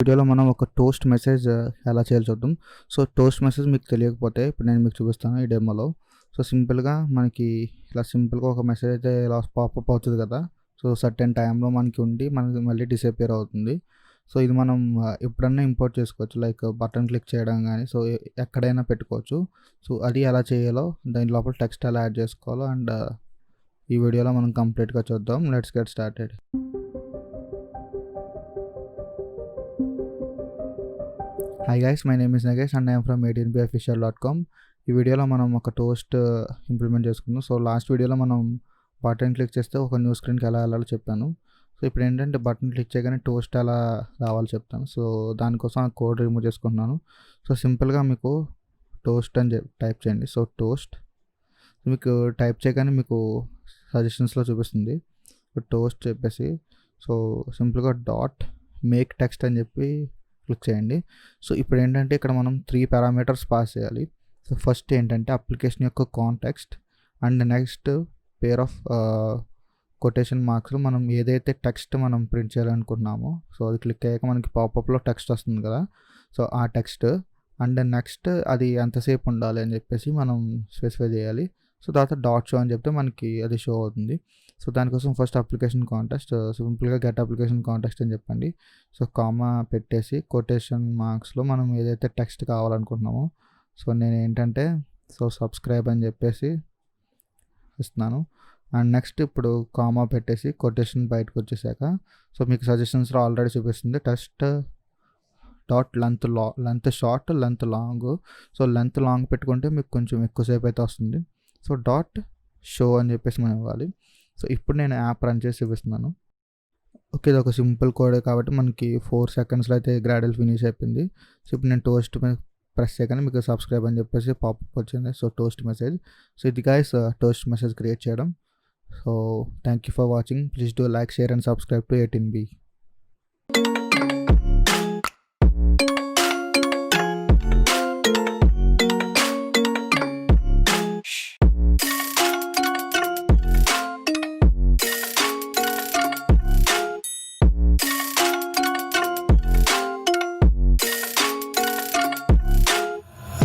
వీడియోలో మనం ఒక టోస్ట్ మెసేజ్ ఎలా చేయాలో చూద్దాం. సో, టోస్ట్ మెసేజ్ మీకు తెలియకపోతే ఇప్పుడు నేను మీకు చూపిస్తాను ఈ డెమోలో. సో, సింపుల్‌గా మనకి ఇలా సింపుల్‌గా ఒక మెసేజ్ అయితే ఇలా పాపప్ అవుతది కదా! సో, సర్టెన్ టైమ్‌లో మనకి ఉండి మనకి మళ్ళీ డిసపియర్ అవుతుంది. సో, ఇది మనం ఎప్పుడన్నా ఇంపోర్ట్ చేసుకోవచ్చు. లైక్ బటన్ క్లిక్ చేయడం గానీ, సో, ఎక్కడైనా పెట్టుకోవచ్చు. సో, అది ఎలా చేయాలో, దాని లోపల టెక్స్ట్ ఎలా యాడ్ చేసుకోవాలో అండ్ ఈ వీడియోలో మనం కంప్లీట్‌గా చూద్దాం. Let's get started. Hi guys, my name is Nagesh and I'm from ADNBofficial.com. ఈ వీడియోలో మనం ఒక టోస్ట్ ఇంప్లిమెంట్ చేసుకుందాం. సో, లాస్ట్ వీడియోలో మనం బటన్ క్లిక్ చేస్తే ఒక న్యూ స్క్రీన్కి ఎలా వెళ్ళాలో చెప్పాను. సో, ఇప్పుడు ఏంటంటే బటన్ క్లిక్ చేయగానే టోస్ట్ ఎలా రావాలో చెప్తాను. సో, దానికోసం ఆ కోడ్ రిమూవ్ చేసుకుంటున్నాను. సో, సింపుల్గా మీకు టోస్ట్ అని టైప్ చేయండి. సో, టోస్ట్ మీకు టైప్ చేయగానే మీకు సజెషన్స్లో చూపిస్తుంది. టోస్ట్ చెప్పేసి సో, సింపుల్గా డాట్ మేక్ టెక్స్ట్ అని చెప్పి క్లిక్ చేయండి. సో, ఇప్పుడు ఏంటంటే ఇక్కడ మనం 3 పారామీటర్స్ పాస్ చేయాలి. సో, ఫస్ట్ ఏంటంటే అప్లికేషన్ యొక్క context and next pair of quotation మార్క్స్‌లో మనం ఏదైతే టెక్స్ట్ మనం ప్రింట్ చేయాలనుకుంటున్నామో, సో, అది క్లిక్ అయ్యాక మనకి పాపప్‌లో టెక్స్ట్ వస్తుంది కదా! సో, ఆ టెక్స్ట్ అండ్ నెక్స్ట్ అది ఎంతసేపు ఉండాలి అని చెప్పేసి మనం స్పెసిఫై చేయాలి. సో, తర్వాత డాట్ షో అని చెప్తే మనకి అది షో అవుతుంది. సో, దానికోసం ఫస్ట్ అప్లికేషన్ కాంటెక్స్ట్ సింపుల్‌గా గెట్ అప్లికేషన్ కాంటెక్స్ట్ అని చెప్పండి. సో, కామా పెట్టేసి కొటేషన్ మార్క్స్‌లో మనం ఏదైతే టెక్స్ట్ కావాలనుకుంటున్నామో, సో, నేనేంటంటే సబ్స్క్రైబ్ అని చెప్పేసి ఇస్తున్నాను. అండ్ నెక్స్ట్ ఇప్పుడు కామా పెట్టేసి కొటేషన్ బయటకు వచ్చేసాక సో, మీకు సజెషన్స్‌లో ఆల్రెడీ చూపిస్తుంది text dot length short, length long. So, length long పెట్టుకుంటే మీకు కొంచెం ఎక్కువసేపు అయితే వస్తుంది. సో, డాట్ షో అని చెప్పేసి మనం ఇవ్వాలి. సో, ఇప్పుడు నేను యాప్ రన్ చేసి చూపిస్తున్నాను. ఓకే, ఇది ఒక సింపుల్ కోడే కాబట్టి మనకి 4 సెకండ్స్‌లో అయితే గ్రాడ్యువల్ ఫినిష్ అయిపోయింది. సో, ఇప్పుడు నేను టోస్ట్ మీద ప్రెస్ చేయగానే మీకు సబ్స్క్రైబ్ అని చెప్పేసి పాపప్ వచ్చింది. So, toast message. సో, ఇది గైస్ టోస్ట్ మెసేజ్ క్రియేట్ చేయడం. So, thank you for watching. Please do like, share and subscribe to 18B.